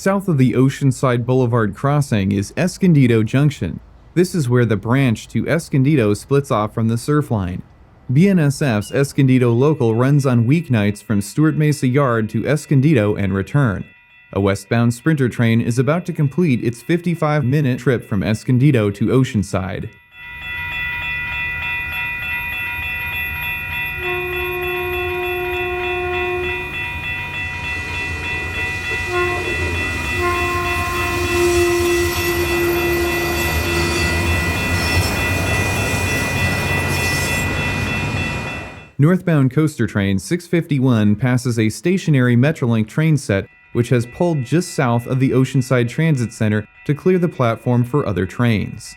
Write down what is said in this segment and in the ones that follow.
South of the Oceanside Boulevard crossing is Escondido Junction. This is where the branch to Escondido splits off from the Surfline. BNSF's Escondido Local runs on weeknights from Stuart Mesa Yard to Escondido and return. A westbound Sprinter train is about to complete its 55-minute trip from Escondido to Oceanside. Northbound coaster train 651 passes a stationary Metrolink train set which has pulled just south of the Oceanside Transit Center to clear the platform for other trains.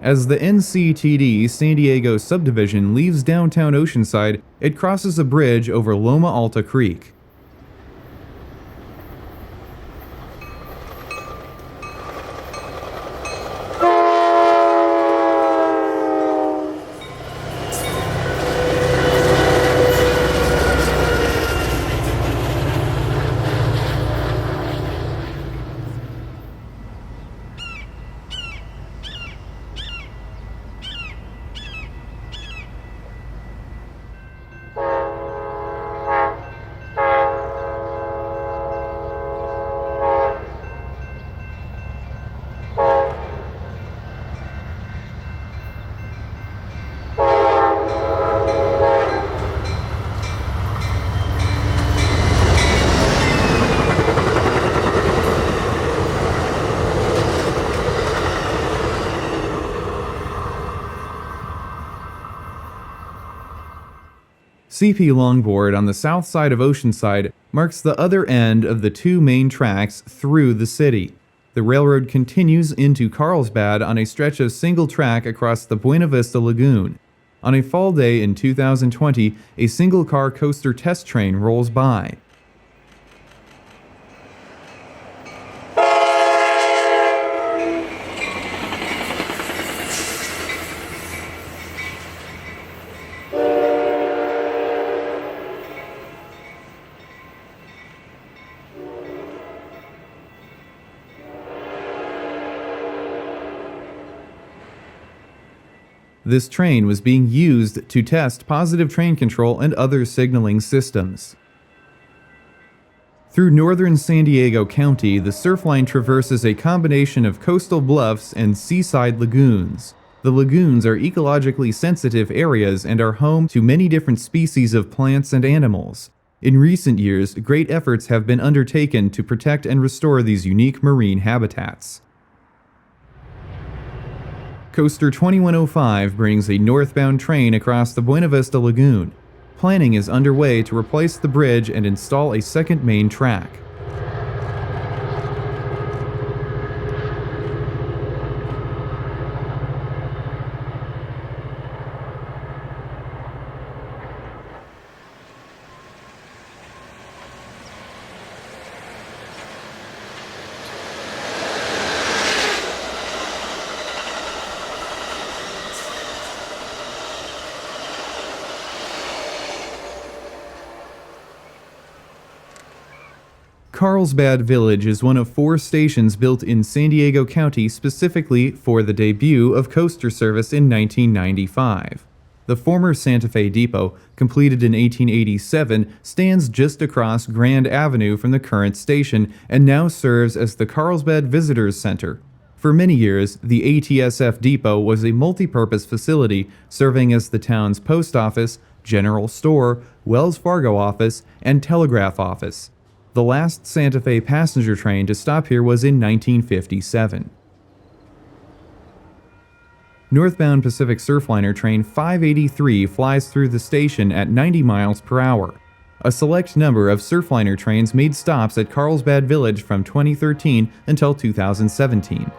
As the NCTD San Diego subdivision leaves downtown Oceanside, it crosses a bridge over Loma Alta Creek. CP Longboard on the south side of Oceanside marks the other end of the two main tracks through the city. The railroad continues into Carlsbad on a stretch of single track across the Buena Vista Lagoon. On a fall day in 2020, a single-car coaster test train rolls by. This train was being used to test positive train control and other signaling systems. Through northern San Diego County, the Surfline traverses a combination of coastal bluffs and seaside lagoons. The lagoons are ecologically sensitive areas and are home to many different species of plants and animals. In recent years, great efforts have been undertaken to protect and restore these unique marine habitats. Coaster 2105 brings a northbound train across the Buena Vista Lagoon. Planning is underway to replace the bridge and install a second main track. Carlsbad Village is one of 4 stations built in San Diego County specifically for the debut of coaster service in 1995. The former Santa Fe Depot, completed in 1887, stands just across Grand Avenue from the current station and now serves as the Carlsbad Visitors Center. For many years, the ATSF Depot was a multi-purpose facility serving as the town's post office, general store, Wells Fargo office, and telegraph office. The last Santa Fe passenger train to stop here was in 1957. Northbound Pacific Surfliner Train 583 flies through the station at 90 miles per hour. A select number of Surfliner trains made stops at Carlsbad Village from 2013 until 2017.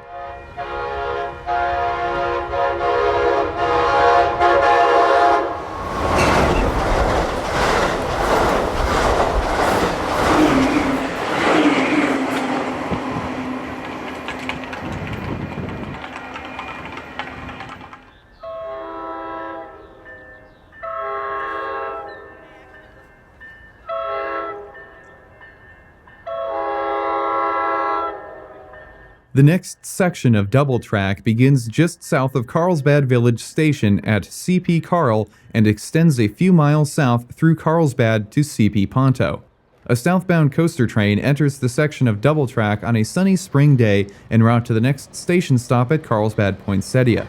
The next section of double track begins just south of Carlsbad Village Station at CP Carl and extends a few miles south through Carlsbad to CP Ponto. A southbound coaster train enters the section of double track on a sunny spring day en route to the next station stop at Carlsbad Poinsettia.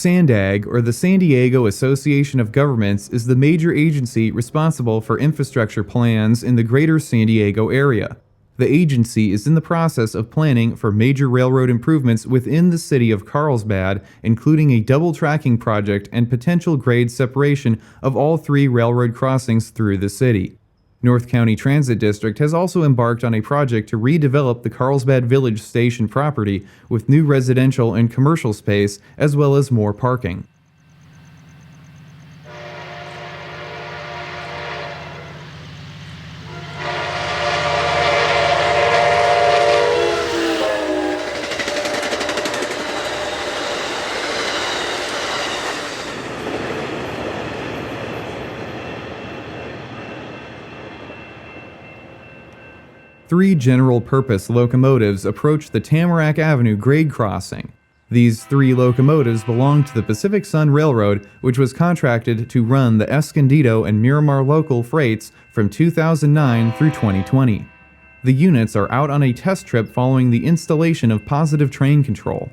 SANDAG, or the San Diego Association of Governments, is the major agency responsible for infrastructure plans in the greater San Diego area. The agency is in the process of planning for major railroad improvements within the city of Carlsbad, including a double tracking project and potential grade separation of all three railroad crossings through the city. North County Transit District has also embarked on a project to redevelop the Carlsbad Village station property with new residential and commercial space as well as more parking. Three general-purpose locomotives approach the Tamarack Avenue grade crossing. These three locomotives belong to the Pacific Sun Railroad, which was contracted to run the Escondido and Miramar local freights from 2009 through 2020. The units are out on a test trip following the installation of positive train control.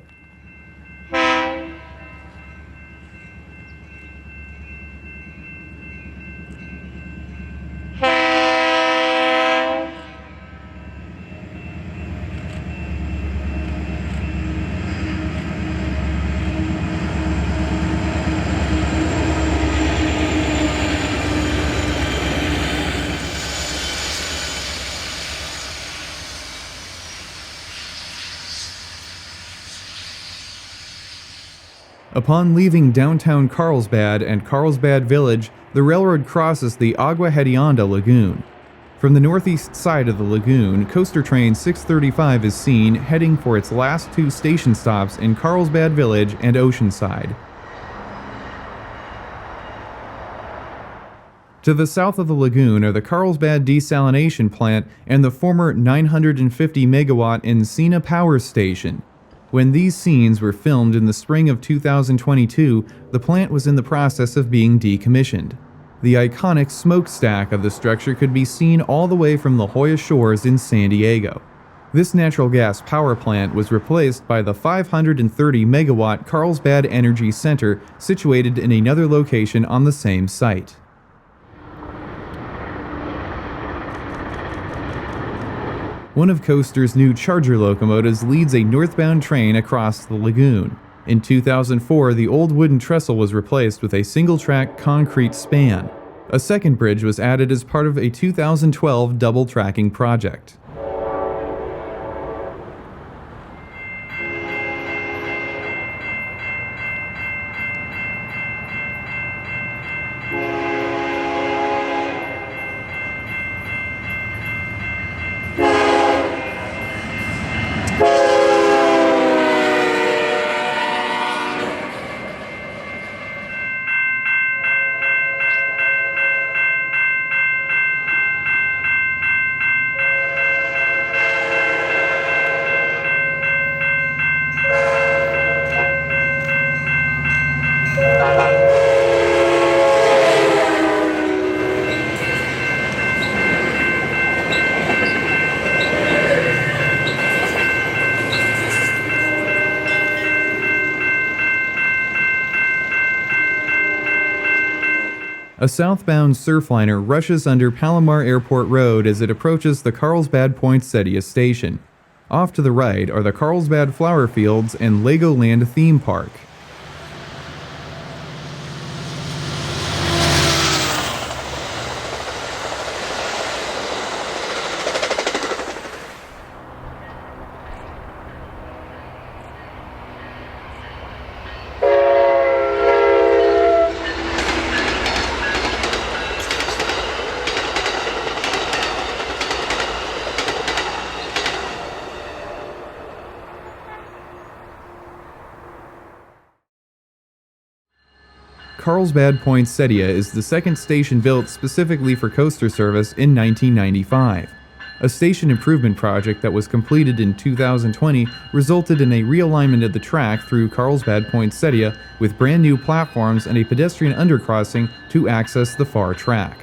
Upon leaving downtown Carlsbad and Carlsbad Village, the railroad crosses the Agua Hedionda Lagoon. From the northeast side of the lagoon, coaster train 635 is seen heading for its last two station stops in Carlsbad Village and Oceanside. To the south of the lagoon are the Carlsbad Desalination Plant and the former 950 megawatt Encina Power Station. When these scenes were filmed in the spring of 2022, the plant was in the process of being decommissioned. The iconic smokestack of the structure could be seen all the way from La Jolla Shores in San Diego. This natural gas power plant was replaced by the 530 megawatt Carlsbad Energy Center, situated in another location on the same site. One of Coaster's new Charger locomotives leads a northbound train across the lagoon. In 2004, the old wooden trestle was replaced with a single-track concrete span. A second bridge was added as part of a 2012 double-tracking project. A southbound surfliner rushes under Palomar Airport Road as it approaches the Carlsbad Poinsettia station. Off to the right are the Carlsbad Flower Fields and Legoland theme park. Carlsbad Poinsettia is the second station built specifically for coaster service in 1995. A station improvement project that was completed in 2020 resulted in a realignment of the track through Carlsbad Poinsettia with brand new platforms and a pedestrian undercrossing to access the far track.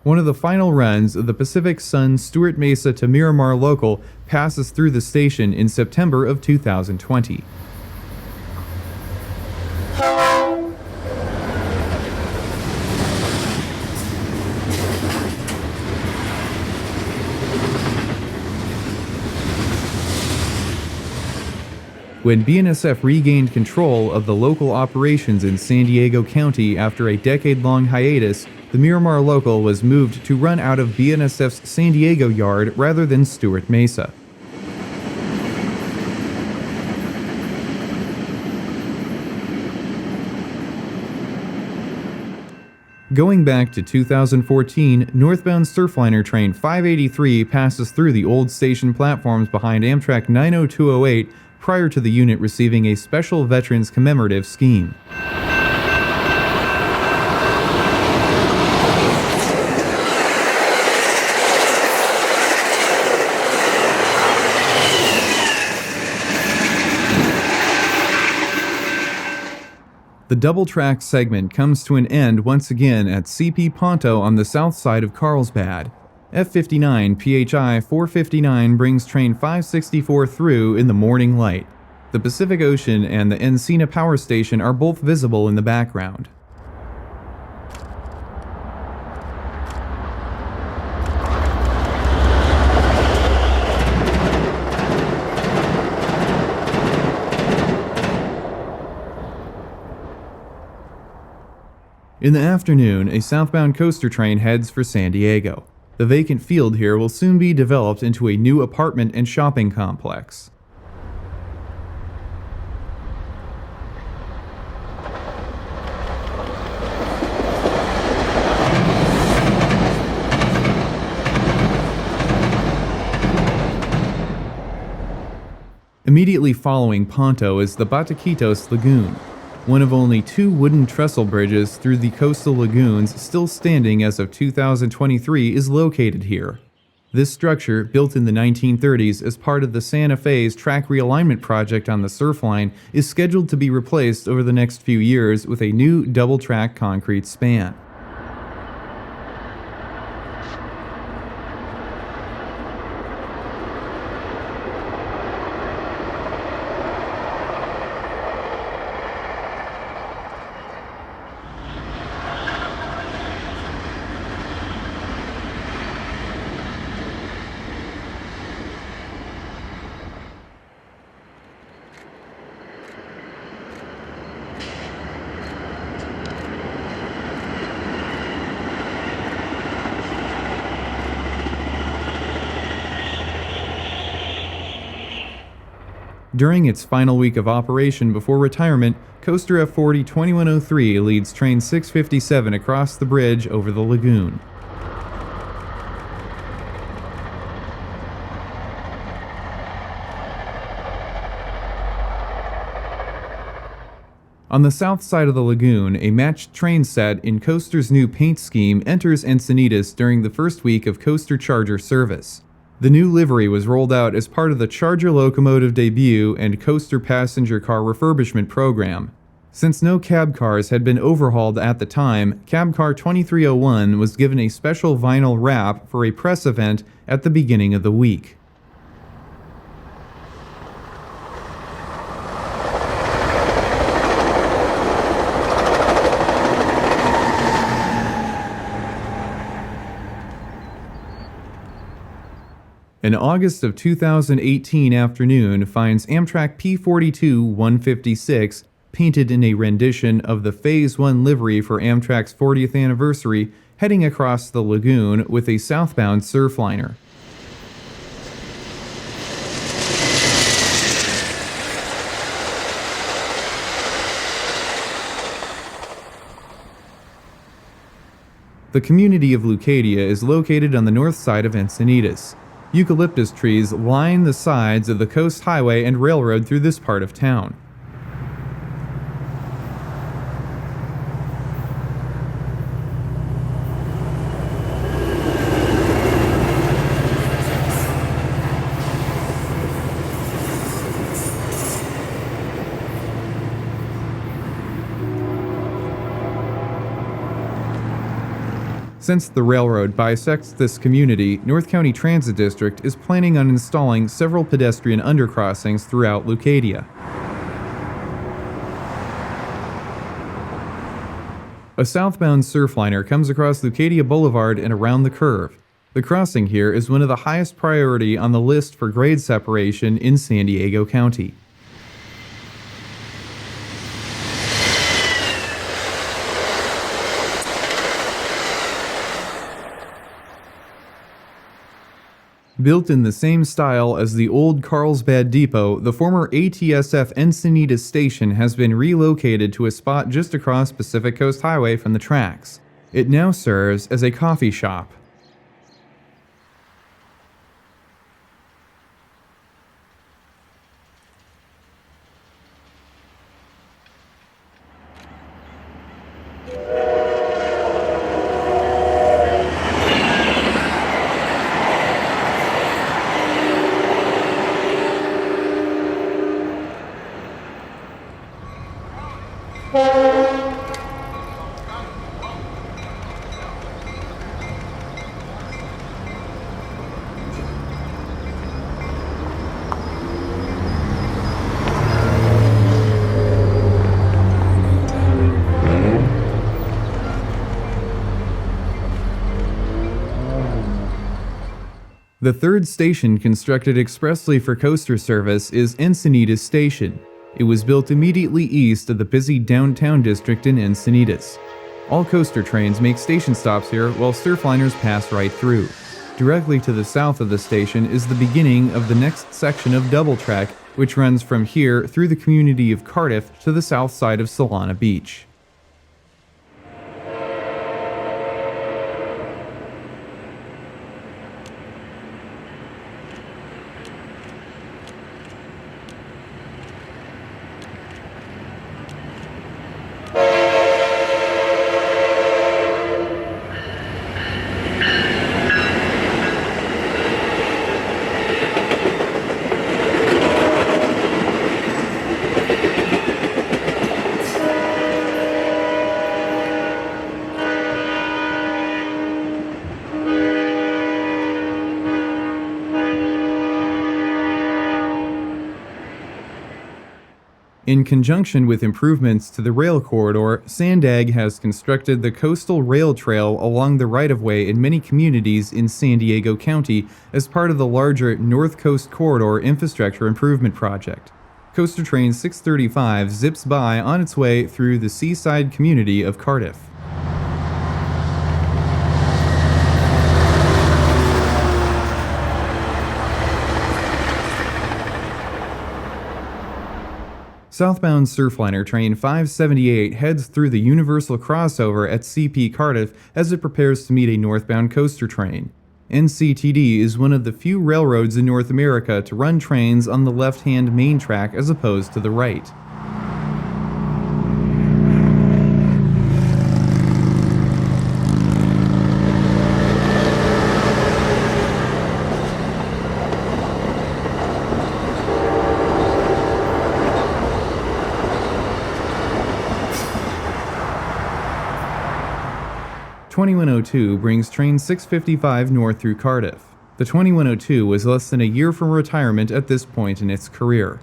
One of the final runs of the Pacific Sun Stewart Mesa to Miramar Local passes through the station in September of 2020. When BNSF regained control of the local operations in San Diego County after a decade-long hiatus, the Miramar Local was moved to run out of BNSF's San Diego yard rather than Stewart Mesa. Going back to 2014, northbound Surfliner Train 583 passes through the old station platforms behind Amtrak 90208 prior to the unit receiving a special Veterans Commemorative Scheme. The double-track segment comes to an end once again at CP Ponto on the south side of Carlsbad. F59 PHI 459 brings train 564 through in the morning light. The Pacific Ocean and the Encina Power Station are both visible in the background. In the afternoon, a southbound coaster train heads for San Diego. The vacant field here will soon be developed into a new apartment and shopping complex. Immediately following Ponto is the Bataquitos Lagoon, one of only two wooden trestle bridges through the coastal lagoons still standing as of 2023 is located here. This structure, built in the 1930s as part of the Santa Fe's track realignment project on the Surfline, is scheduled to be replaced over the next few years with a new double-track concrete span. During its final week of operation before retirement, Coaster F40 2103 leads train 657 across the bridge over the lagoon. On the south side of the lagoon, a matched train set in Coaster's new paint scheme enters Encinitas during the first week of Coaster Charger service. The new livery was rolled out as part of the Charger locomotive debut and Coaster passenger car refurbishment program. Since no cab cars had been overhauled at the time, Cab Car 2301 was given a special vinyl wrap for a press event at the beginning of the week. An August of 2018 afternoon finds Amtrak P42-156, painted in a rendition of the Phase 1 livery for Amtrak's 40th anniversary, heading across the lagoon with a southbound surfliner. The community of Leucadia is located on the north side of Encinitas. Eucalyptus trees line the sides of the coast highway and railroad through this part of town. Since the railroad bisects this community, North County Transit District is planning on installing several pedestrian undercrossings throughout Leucadia. A southbound surfliner comes across Leucadia Boulevard and around the curve. The crossing here is one of the highest priority on the list for grade separation in San Diego County. Built in the same style as the old Carlsbad Depot, the former ATSF Encinitas station has been relocated to a spot just across Pacific Coast Highway from the tracks. It now serves as a coffee shop. The third station constructed expressly for coaster service is Encinitas Station. It was built immediately east of the busy downtown district in Encinitas. All coaster trains make station stops here while surfliners pass right through. Directly to the south of the station is the beginning of the next section of double track, which runs from here through the community of Cardiff to the south side of Solana Beach. In conjunction with improvements to the rail corridor, Sandag has constructed the Coastal Rail Trail along the right-of-way in many communities in San Diego County as part of the larger North Coast Corridor Infrastructure Improvement Project. Coaster Train 635 zips by on its way through the seaside community of Cardiff. Southbound Surfliner Train 578 heads through the Universal Crossover at CP Cardiff as it prepares to meet a northbound coaster train. NCTD is one of the few railroads in North America to run trains on the left-hand main track as opposed to the right. The 2102 brings train 655 north through Cardiff. The 2102 was less than a year from retirement at this point in its career.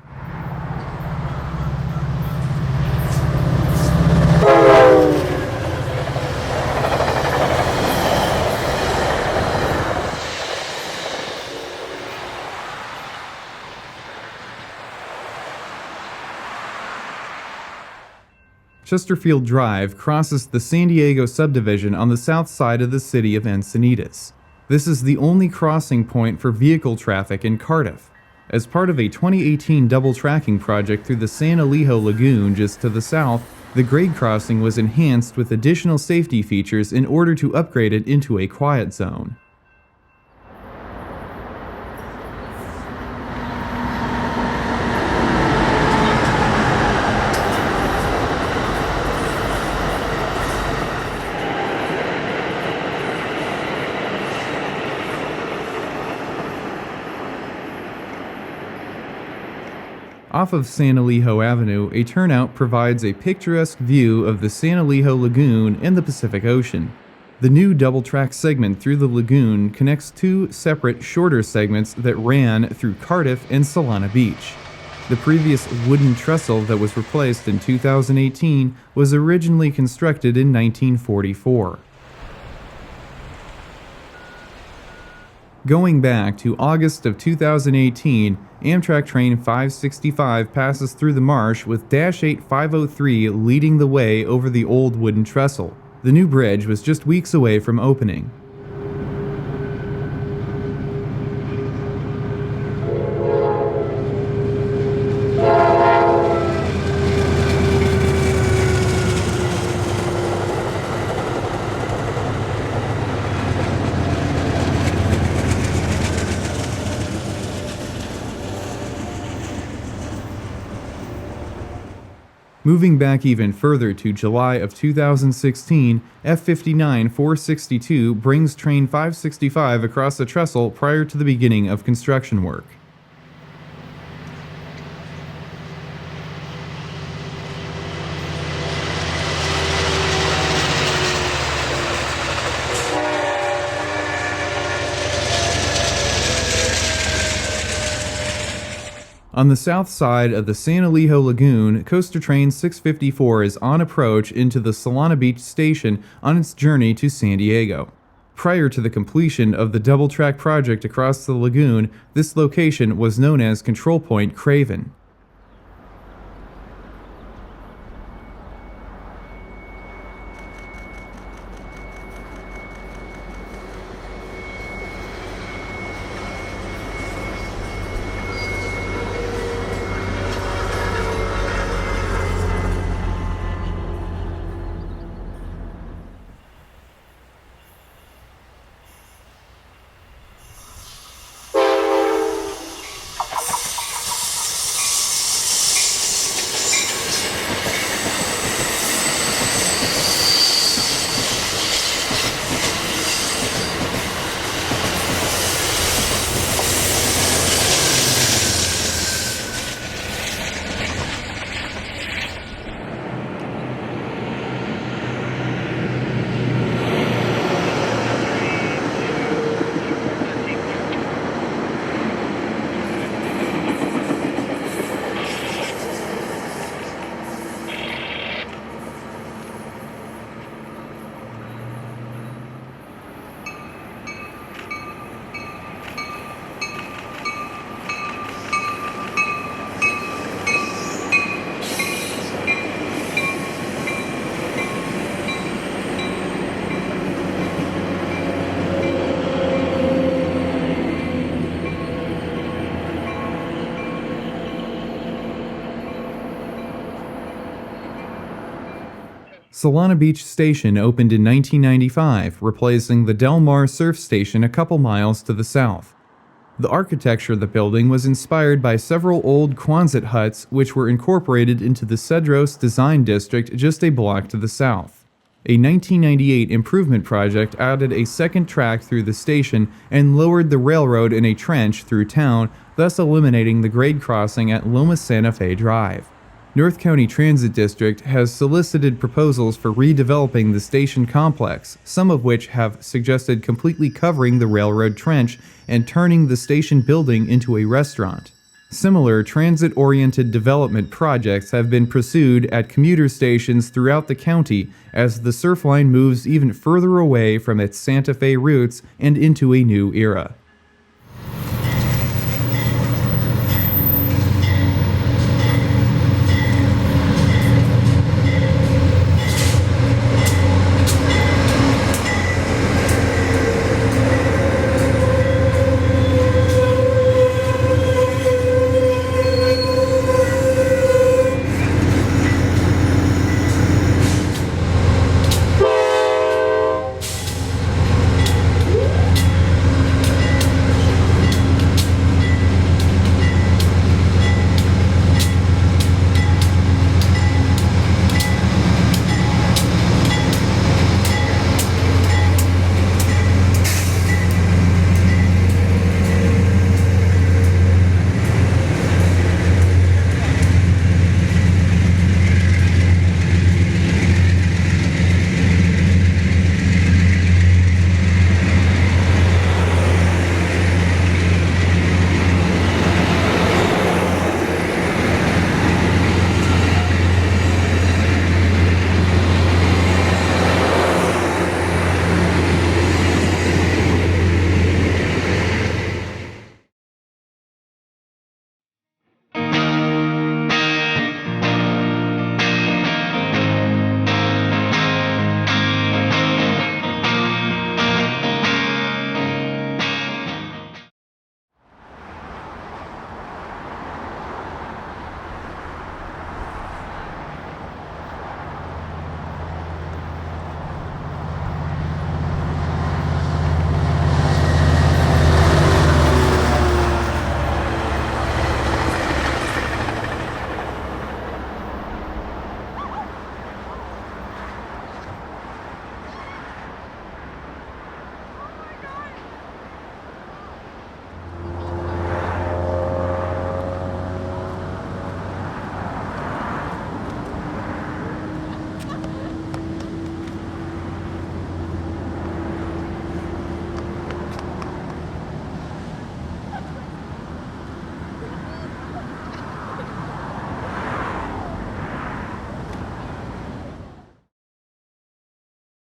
Chesterfield Drive crosses the San Diego subdivision on the south side of the city of Encinitas. This is the only crossing point for vehicle traffic in Cardiff. As part of a 2018 double tracking project through the San Elijo Lagoon just to the south, the grade crossing was enhanced with additional safety features in order to upgrade it into a quiet zone. Off of San Elijo Avenue, a turnout provides a picturesque view of the San Elijo Lagoon and the Pacific Ocean. The new double-track segment through the lagoon connects two separate, shorter segments that ran through Cardiff and Solana Beach. The previous wooden trestle that was replaced in 2018 was originally constructed in 1944. Going back to August of 2018, Amtrak train 565 passes through the marsh with Dash 8503 leading the way over the old wooden trestle. The new bridge was just weeks away from opening. Moving back even further to July of 2016, F59-462 brings train 565 across the trestle prior to the beginning of construction work. On the south side of the San Elijo Lagoon, Coaster Train 654 is on approach into the Solana Beach station on its journey to San Diego. Prior to the completion of the double-track project across the lagoon, this location was known as Control Point Craven. Solana Beach Station opened in 1995, replacing the Del Mar Surf Station a couple miles to the south. The architecture of the building was inspired by several old Quonset huts which were incorporated into the Cedros Design District just a block to the south. A 1998 improvement project added a second track through the station and lowered the railroad in a trench through town, thus eliminating the grade crossing at Loma Santa Fe Drive. North County Transit District has solicited proposals for redeveloping the station complex, some of which have suggested completely covering the railroad trench and turning the station building into a restaurant. Similar transit-oriented development projects have been pursued at commuter stations throughout the county as the Surf Line moves even further away from its Santa Fe roots and into a new era.